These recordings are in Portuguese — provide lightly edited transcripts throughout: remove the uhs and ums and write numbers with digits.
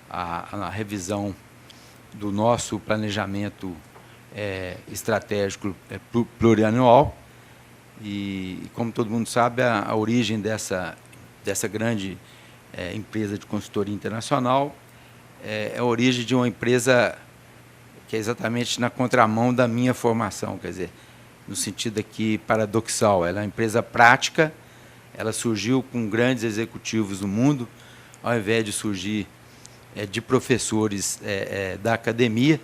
a revisão do nosso planejamento estratégico plurianual. E, como todo mundo sabe, a origem dessa grande empresa de consultoria internacional é a origem de uma empresa que é exatamente na contramão da minha formação, quer dizer, no sentido aqui paradoxal. Ela é uma empresa prática, ela surgiu com grandes executivos do mundo, ao invés de surgir de professores da academia,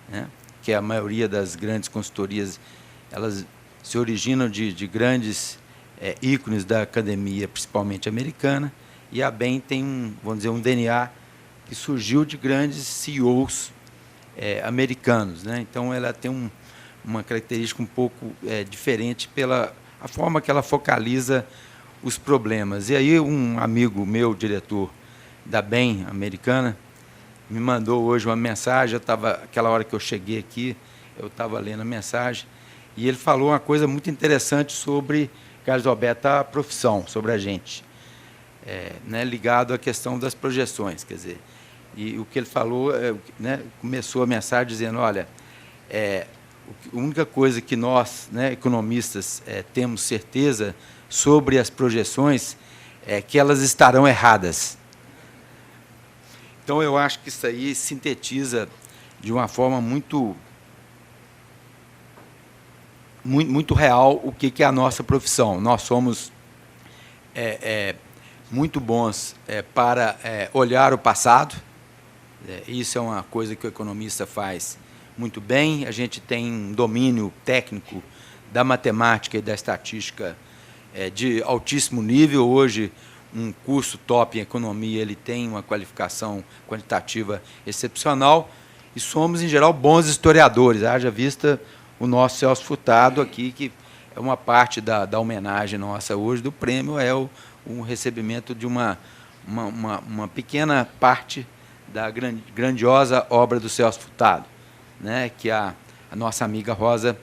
né, que a maioria das grandes consultorias elas se originam de grandes ícones da academia, principalmente americana, e a Bain tem, vamos dizer, um DNA que surgiu de grandes CEOs americanos, né? Então, ela tem uma característica um pouco diferente pela a forma que ela focaliza os problemas. E aí, um amigo meu, diretor da Bain americana, me mandou hoje uma mensagem. Aquela hora que eu cheguei aqui, eu estava lendo a mensagem, e ele falou uma coisa muito interessante sobre, Carlos Alberto, a profissão, sobre a gente, né, ligado à questão das projeções. Quer dizer, e o que ele falou, né, começou a mensagem dizendo, olha, a única coisa que nós, né, economistas, temos certeza sobre as projeções é que elas estarão erradas. Então, eu acho que isso aí sintetiza de uma forma muito real o que é a nossa profissão. Nós somos muito bons para olhar o passado. Isso é uma coisa que o economista faz muito bem. A gente tem um domínio técnico da matemática e da estatística de altíssimo nível. Hoje, um curso top em economia ele tem uma qualificação quantitativa excepcional, e somos, em geral, bons historiadores. Haja vista o nosso Celso Furtado aqui, que é uma parte da homenagem nossa hoje, do prêmio, o recebimento de uma pequena parte da grandiosa obra do Celso Furtado, né, que a nossa amiga Rosa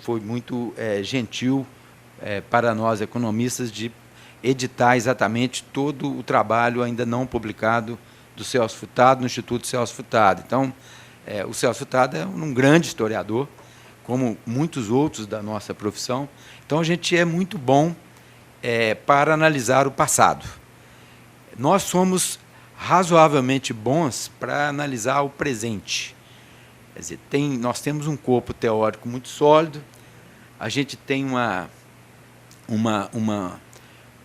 foi muito gentil para nós, economistas, de editar exatamente todo o trabalho ainda não publicado do Celso Furtado no Instituto Celso Furtado. Então, o Celso Furtado é um grande historiador, como muitos outros da nossa profissão. Então, a gente é muito bom para analisar o passado. Nós somos razoavelmente bons para analisar o presente. Quer dizer, nós temos um corpo teórico muito sólido, a gente tem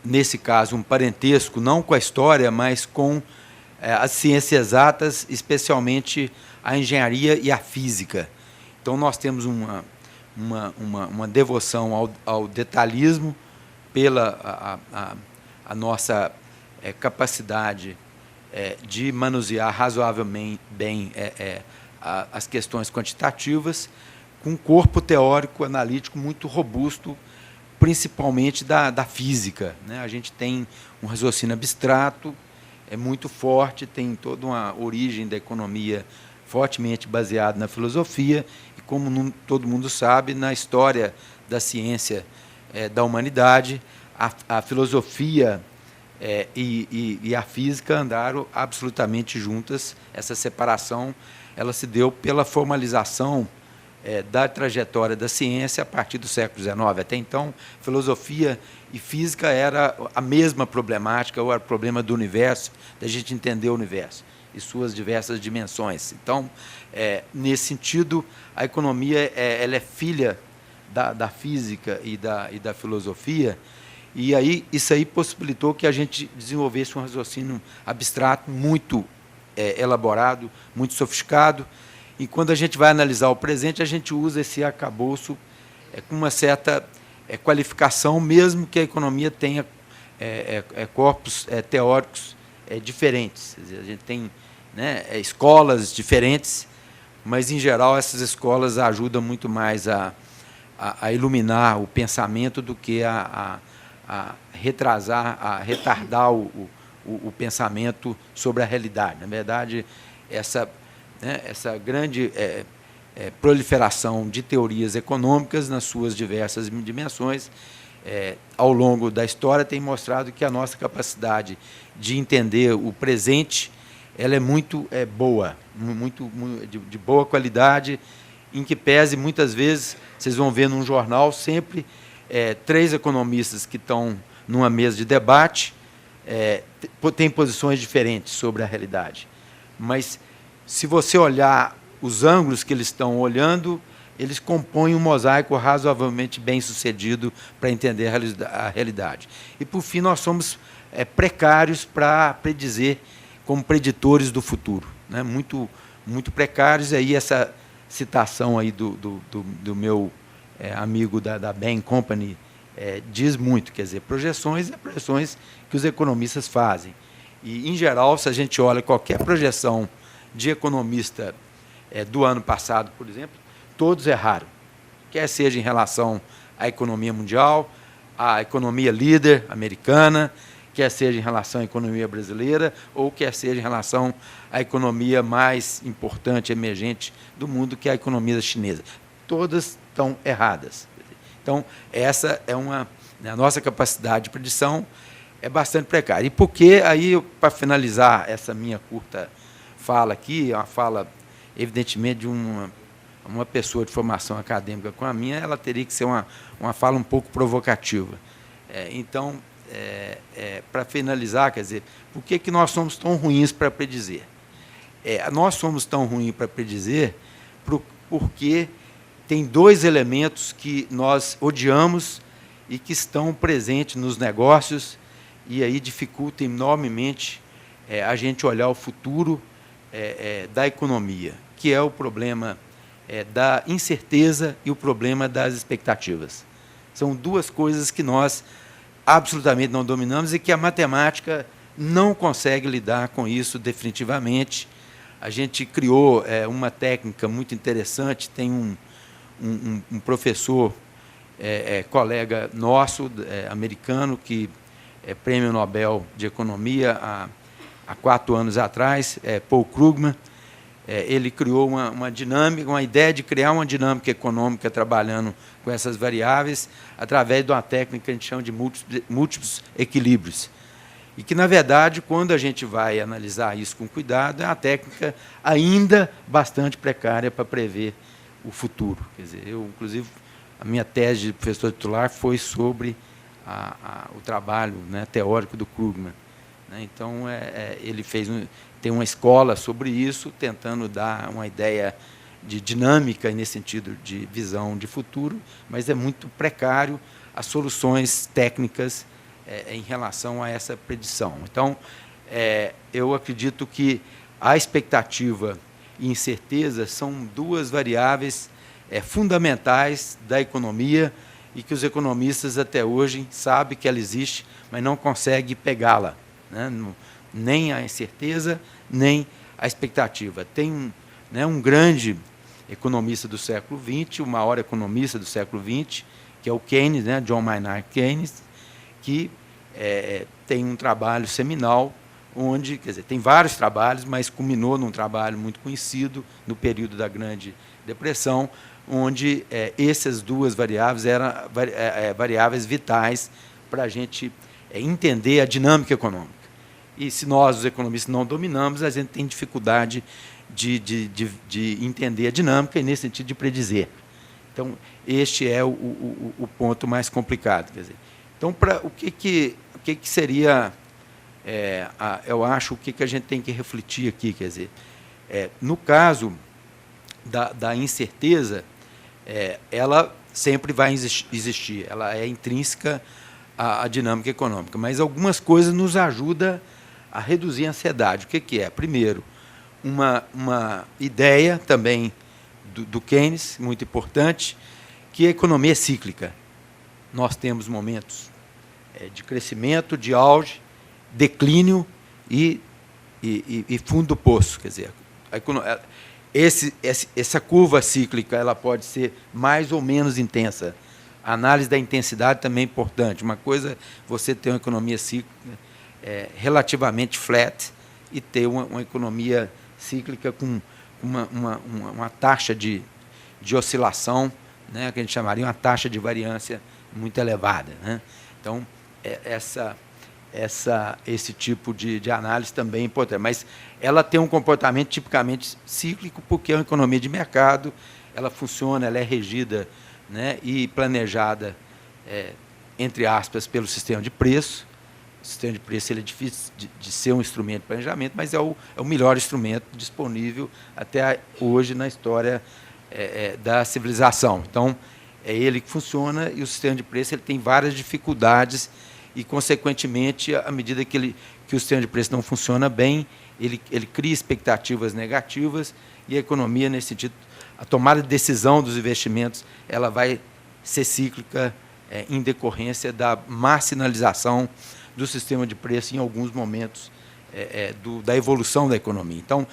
nesse caso, um parentesco, não com a história, mas com as ciências exatas, especialmente a engenharia e a física. Então, nós temos uma devoção ao detalhismo, pela a nossa capacidade de manusear razoavelmente bem as questões quantitativas, com um corpo teórico analítico muito robusto, principalmente da física, né? A gente tem um raciocínio abstrato, muito forte, tem toda uma origem da economia fortemente baseada na filosofia, e, como todo mundo sabe, na história da ciência da humanidade, a filosofia e a física andaram absolutamente juntas. Essa separação ela se deu pela formalização da trajetória da ciência a partir do século XIX. Até então, filosofia e física era a mesma problemática, ou era o problema do universo, da gente entender o universo e suas diversas dimensões. Então, nesse sentido, a economia ela é filha da física e da filosofia, e aí isso aí possibilitou que a gente desenvolvesse um raciocínio abstrato muito elaborado, muito sofisticado. E, quando a gente vai analisar o presente, a gente usa esse arcabouço com uma certa qualificação, mesmo que a economia tenha corpos teóricos diferentes. Quer dizer, a gente tem, né, escolas diferentes, mas, em geral, essas escolas ajudam muito mais a iluminar o pensamento do que a retardar o pensamento sobre a realidade. Na verdade, essa grande proliferação de teorias econômicas nas suas diversas dimensões, ao longo da história, tem mostrado que a nossa capacidade de entender o presente ela é muito boa, de boa qualidade, em que pese, muitas vezes, vocês vão ver num jornal, sempre 3 economistas que estão numa mesa de debate, têm posições diferentes sobre a realidade. Mas, se você olhar os ângulos que eles estão olhando, eles compõem um mosaico razoavelmente bem sucedido para entender a realidade. E, por fim, nós somos precários para predizer, como preditores do futuro, né? Muito precários. Aí essa citação aí do meu amigo da Bain Company diz muito, quer dizer, projeções que os economistas fazem. E, em geral, se a gente olha qualquer projeção de economista do ano passado, por exemplo, todos erraram, quer seja em relação à economia mundial, à economia líder americana, quer seja em relação à economia brasileira, ou quer seja em relação à economia mais importante, emergente do mundo, que é a economia chinesa. Todas estão erradas. Então, essa é a nossa capacidade de predição é bastante precária. E por que, aí, para finalizar essa minha curta fala aqui, uma fala, evidentemente, de uma pessoa de formação acadêmica com a minha, ela teria que ser uma fala um pouco provocativa. Então, para finalizar, quer dizer, por que nós somos tão ruins para predizer? Nós somos tão ruins para predizer porque tem 2 elementos que nós odiamos e que estão presentes nos negócios e aí dificultam enormemente a gente olhar o futuro da economia, que é o problema da incerteza e o problema das expectativas. São 2 coisas que nós absolutamente não dominamos e que a matemática não consegue lidar com isso definitivamente. A gente criou uma técnica muito interessante, tem um professor, colega nosso, americano, que é prêmio Nobel de Economia há 4 anos atrás, Paul Krugman. Ele criou uma dinâmica, uma ideia de criar uma dinâmica econômica trabalhando com essas variáveis através de uma técnica que a gente chama de múltiplos equilíbrios. E que, na verdade, quando a gente vai analisar isso com cuidado, é uma técnica ainda bastante precária para prever o futuro. Quer dizer, inclusive, a minha tese de professor titular foi sobre o trabalho, né, teórico do Krugman. Então, ele tem uma escola sobre isso, tentando dar uma ideia de dinâmica nesse sentido de visão de futuro, mas é muito precário as soluções técnicas em relação a essa predição. Então, eu acredito que a expectativa e incerteza são 2 variáveis fundamentais da economia e que os economistas até hoje sabem que ela existe, mas não conseguem pegá-la, né? Nem a incerteza, nem a expectativa. Tem um grande economista do século XX, o maior economista do século XX, que é o Keynes, né, John Maynard Keynes, que tem um trabalho seminal, onde, quer dizer, tem vários trabalhos, mas culminou num trabalho muito conhecido no período da Grande Depressão, onde essas 2 variáveis eram variáveis vitais para a gente entender a dinâmica econômica. E se nós, os economistas, não dominamos, a gente tem dificuldade de entender a dinâmica e, nesse sentido, de predizer. Então, este é o ponto mais complicado. Quer dizer, então, o que seria, eu acho, o que a gente tem que refletir aqui? Quer dizer, no caso da incerteza, ela sempre vai existir, ela é intrínseca à dinâmica econômica, mas algumas coisas nos ajudam a reduzir a ansiedade. O que é? Primeiro, uma ideia também do Keynes, muito importante, que a economia é cíclica. Nós temos momentos de crescimento, de auge, declínio e fundo do poço. Quer dizer, essa curva cíclica ela pode ser mais ou menos intensa. A análise da intensidade também é importante. Uma coisa é você ter uma economia cíclica relativamente flat e ter uma economia cíclica com uma taxa de oscilação, né, que a gente chamaria uma taxa de variância muito elevada, né? Então, esse tipo de análise também é importante. Mas ela tem um comportamento tipicamente cíclico, porque é uma economia de mercado, ela funciona, ela é regida, né, e planejada, entre aspas, pelo sistema de preço. O sistema de preço ele é difícil de ser um instrumento de planejamento, mas é o melhor instrumento disponível até hoje na história da civilização. Então, é ele que funciona, e o sistema de preço ele tem várias dificuldades e, consequentemente, à medida que o sistema de preço não funciona bem, ele cria expectativas negativas, e a economia, nesse sentido, a tomada de decisão dos investimentos ela vai ser cíclica em decorrência da marginalização do sistema de preço em alguns momentos da evolução da economia. Então,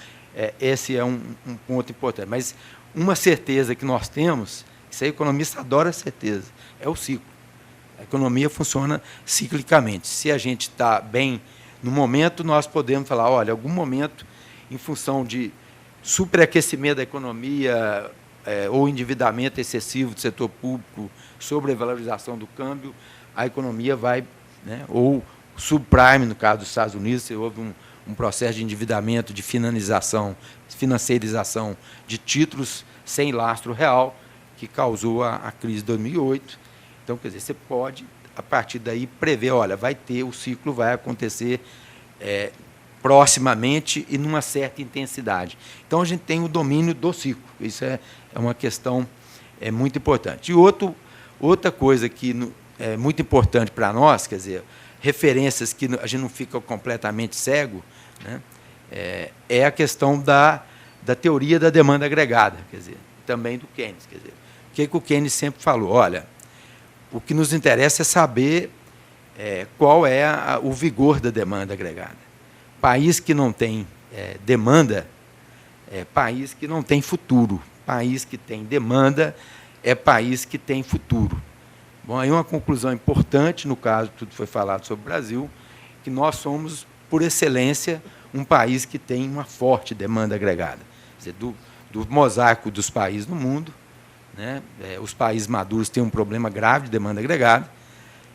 esse é um ponto importante. Mas uma certeza que nós temos, isso aí o economista adora certeza, é o ciclo. A economia funciona ciclicamente. Se a gente está bem no momento, nós podemos falar, olha, em algum momento, em função de superaquecimento da economia ou endividamento excessivo do setor público, sobrevalorização do câmbio, a economia vai, né, ou subprime, no caso dos Estados Unidos, houve um processo de endividamento, de financiarização de títulos sem lastro real, que causou a crise de 2008. Então, quer dizer, você pode, a partir daí, prever, olha, o ciclo vai acontecer proximamente e numa certa intensidade. Então, a gente tem o domínio do ciclo. Isso é uma questão muito importante. E outra coisa que é muito importante para nós, quer dizer, referências que a gente não fica completamente cego, né, é a questão da teoria da demanda agregada, quer dizer, também do Keynes. Quer dizer, o que o Keynes sempre falou? Olha, o que nos interessa é saber qual é o vigor da demanda agregada. País que não tem demanda é país que não tem futuro. País que tem demanda é país que tem futuro. Bom, aí uma conclusão importante, no caso, tudo foi falado sobre o Brasil, que nós somos, por excelência, um país que tem uma forte demanda agregada. Quer dizer, do mosaico dos países no mundo, né, os países maduros têm um problema grave de demanda agregada.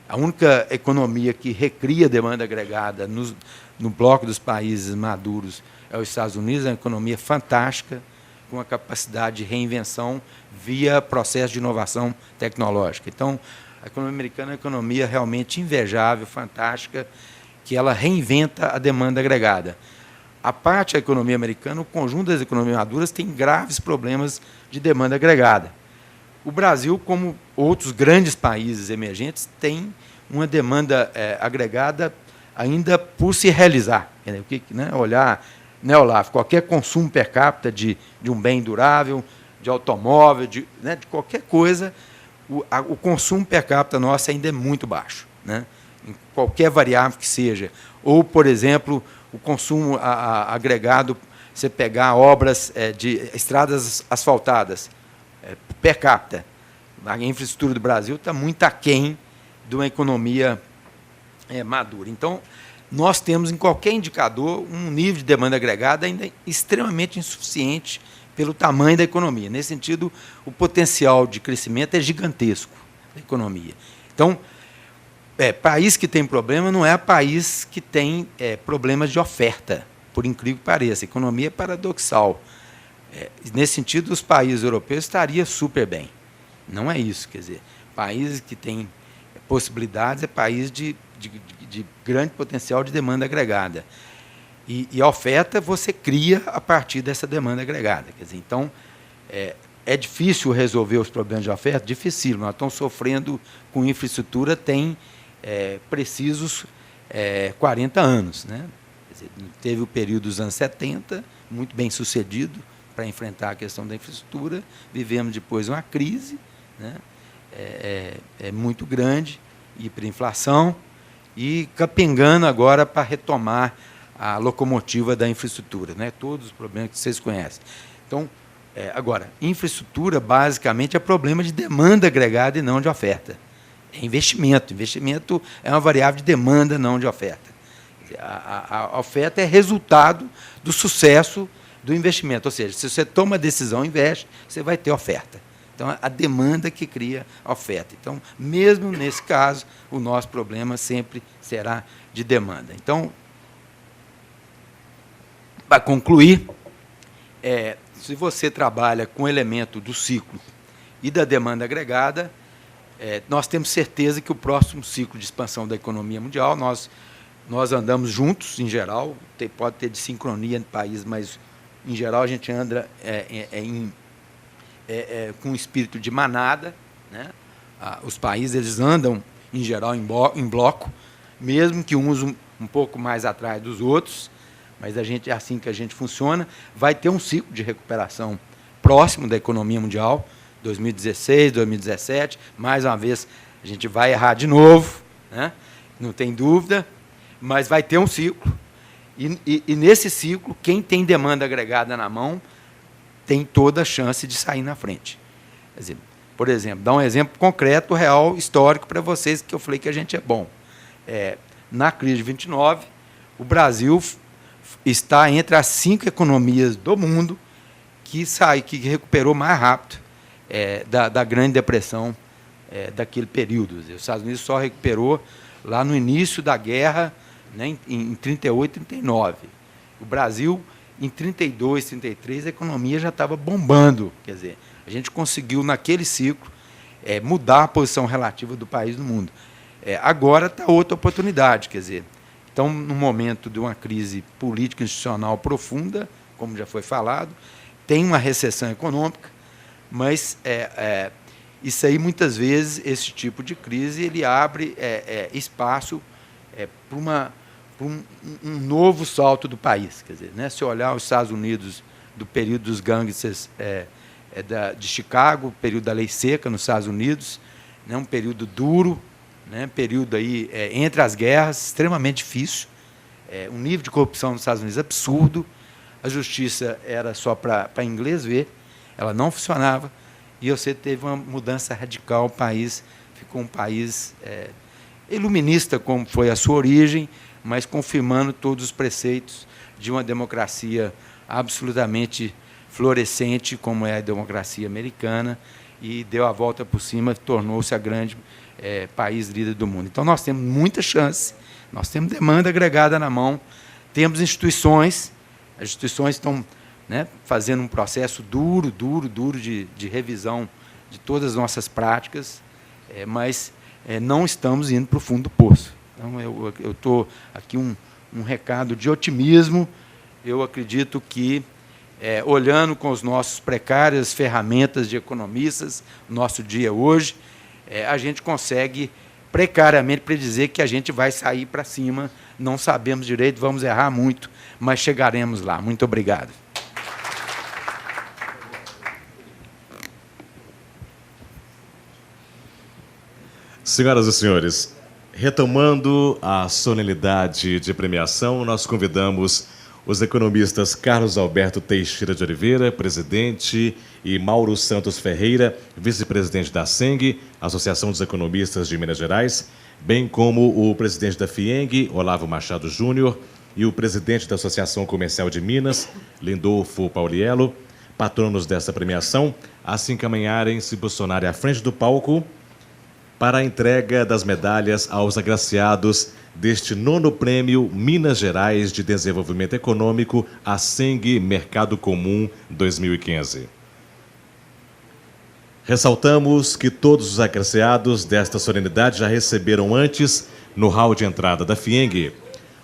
A única economia que recria demanda agregada no bloco dos países maduros é os Estados Unidos, é uma economia fantástica, com a capacidade de reinvenção via processo de inovação tecnológica. Então, a economia americana é uma economia realmente invejável, fantástica, que ela reinventa a demanda agregada. A parte da economia americana, o conjunto das economias maduras tem graves problemas de demanda agregada. O Brasil, como outros grandes países emergentes, tem uma demanda agregada ainda por se realizar. Né, olhar, né, Olavo, qualquer consumo per capita de um bem durável, de automóvel, de qualquer coisa, o consumo per capita nosso ainda é muito baixo, né, em qualquer variável que seja. Ou, por exemplo, o consumo agregado, você pegar obras de estradas asfaltadas, per capita. A infraestrutura do Brasil está muito aquém de uma economia madura. Então, nós temos, em qualquer indicador, um nível de demanda agregada ainda extremamente insuficiente pelo tamanho da economia. Nesse sentido, o potencial de crescimento é gigantesco da economia. Então, país que tem problema não é país que tem problemas de oferta, por incrível que pareça. A economia é paradoxal. Nesse sentido, os países europeus estariam super bem. Não é isso, quer dizer, países que têm possibilidades é país de grande potencial de demanda agregada. E a oferta você cria a partir dessa demanda agregada. Quer dizer, então, é difícil resolver os problemas de oferta? Difícil. Nós estamos sofrendo com infraestrutura tem precisos 40 anos. Né? Quer dizer, teve o período dos anos 70, muito bem sucedido, para enfrentar a questão da infraestrutura. Vivemos depois uma crise, né, muito grande, hiperinflação, e capengando agora para retomar a locomotiva da infraestrutura, né, todos os problemas que vocês conhecem. Então, agora, infraestrutura, basicamente, é problema de demanda agregada e não de oferta. É investimento. Investimento é uma variável de demanda, não de oferta. A oferta é resultado do sucesso do investimento. Ou seja, se você toma a decisão e investe, você vai ter oferta. Então, a demanda que cria a oferta. Então, mesmo nesse caso, o nosso problema sempre será de demanda. Então, para concluir, se você trabalha com o elemento do ciclo e da demanda agregada, nós temos certeza que o próximo ciclo de expansão da economia mundial, nós andamos juntos, em geral, pode ter sincronia entre países, mas, em geral, a gente anda com um espírito de manada, né? Os países eles andam, em geral, em bloco, mesmo que uns um pouco mais atrás dos outros, mas é assim que a gente funciona. Vai ter um ciclo de recuperação próximo da economia mundial, 2016, 2017, mais uma vez a gente vai errar de novo, né? Não tem dúvida, mas vai ter um ciclo, e nesse ciclo, quem tem demanda agregada na mão tem toda a chance de sair na frente. Quer dizer, por exemplo, dar um exemplo concreto, real, histórico para vocês, que eu falei que a gente é bom. Na crise de 29, o Brasil está entre as 5 economias do mundo que recuperou mais rápido da Grande Depressão daquele período. Os Estados Unidos só recuperou lá no início da guerra, né, em 38, 39. O Brasil, em 32, 33, a economia já estava bombando. Quer dizer, a gente conseguiu, naquele ciclo, mudar a posição relativa do país no mundo. Agora está outra oportunidade. Quer dizer, então, no momento de uma crise política institucional profunda, como já foi falado, tem uma recessão econômica, mas isso aí, muitas vezes, esse tipo de crise, ele abre espaço para um novo salto do país. Quer dizer, né, se olhar os Estados Unidos do período dos gangsters de Chicago, período da lei seca nos Estados Unidos, né, um período duro, né, período aí, entre as guerras, extremamente difícil, um nível de corrupção nos Estados Unidos absurdo, a justiça era só para inglês ver, ela não funcionava, e você teve uma mudança radical, o país ficou um país iluminista, como foi a sua origem, mas confirmando todos os preceitos de uma democracia absolutamente florescente, como é a democracia americana, e deu a volta por cima, tornou-se a grande país líder do mundo. Então, nós temos muita chance, nós temos demanda agregada na mão, temos instituições, as instituições estão, né, fazendo um processo duro de revisão de todas as nossas práticas, mas não estamos indo para o fundo do poço. Então, eu estou aqui um recado de otimismo. Eu acredito que, olhando com as nossas precárias ferramentas de economistas, nosso dia hoje, a gente consegue precariamente predizer que a gente vai sair para cima. Não sabemos direito, vamos errar muito, mas chegaremos lá. Muito obrigado. Senhoras e senhores, retomando a solenidade de premiação, nós convidamos os economistas Carlos Alberto Teixeira de Oliveira, presidente, e Mauro Santos Ferreira, vice-presidente da ASENG, Associação dos Economistas de Minas Gerais, bem como o presidente da FIENG, Olavo Machado Júnior, e o presidente da Associação Comercial de Minas, Lindolfo Pauliello, patronos desta premiação, a se encaminharem, se posicionarem à frente do palco para a entrega das medalhas aos agraciados deste 9º Prêmio Minas Gerais de Desenvolvimento Econômico, ASENG Mercado Comum 2015. Ressaltamos que todos os agraciados desta solenidade já receberam antes, no hall de entrada da FIENG,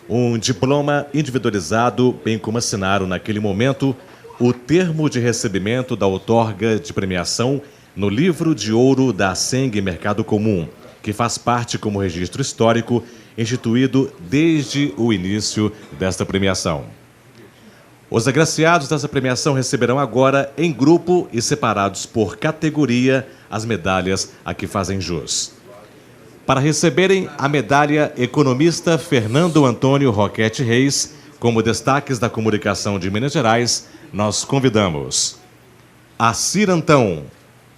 um diploma individualizado, bem como assinaram naquele momento o termo de recebimento da outorga de premiação no livro de ouro da ASENG Mercado Comum, que faz parte como registro histórico instituído desde o início desta premiação. Os agraciados dessa premiação receberão agora, em grupo e separados por categoria, as medalhas a que fazem jus. Para receberem a medalha economista Fernando Antônio Roquete Reis, como destaques da comunicação de Minas Gerais, nós convidamos Acir Antão,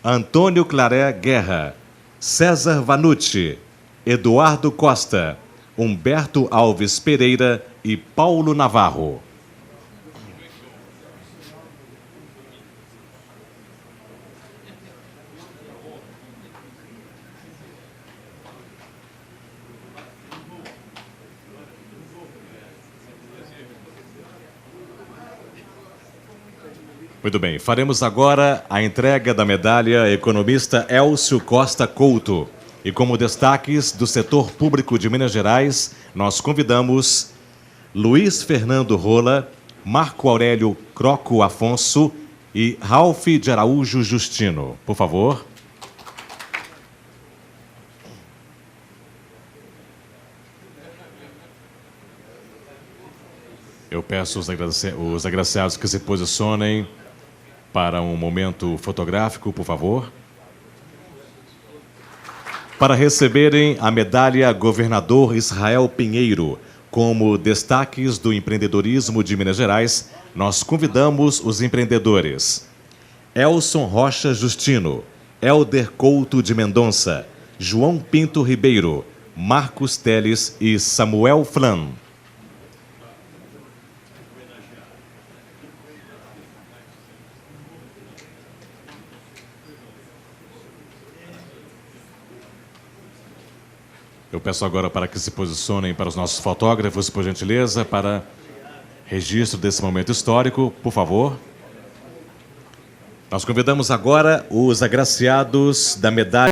Antônio Claré Guerra, César Vanucci, Eduardo Costa, Humberto Alves Pereira e Paulo Navarro. Muito bem, faremos agora a entrega da medalha economista Elcio Costa Couto. E como destaques do setor público de Minas Gerais, nós convidamos Luiz Fernando Rola, Marco Aurélio Croco Afonso e Ralph de Araújo Justino. Por favor. Eu peço os agraciados que se posicionem para um momento fotográfico, por favor. Para receberem a medalha Governador Israel Pinheiro, como destaques do empreendedorismo de Minas Gerais, nós convidamos os empreendedores Elson Rocha Justino, Helder Couto de Mendonça, João Pinto Ribeiro, Marcos Teles e Samuel Flan. Eu peço agora para que se posicionem para os nossos fotógrafos, por gentileza, para registro desse momento histórico, por favor. Nós convidamos agora os agraciados da medalha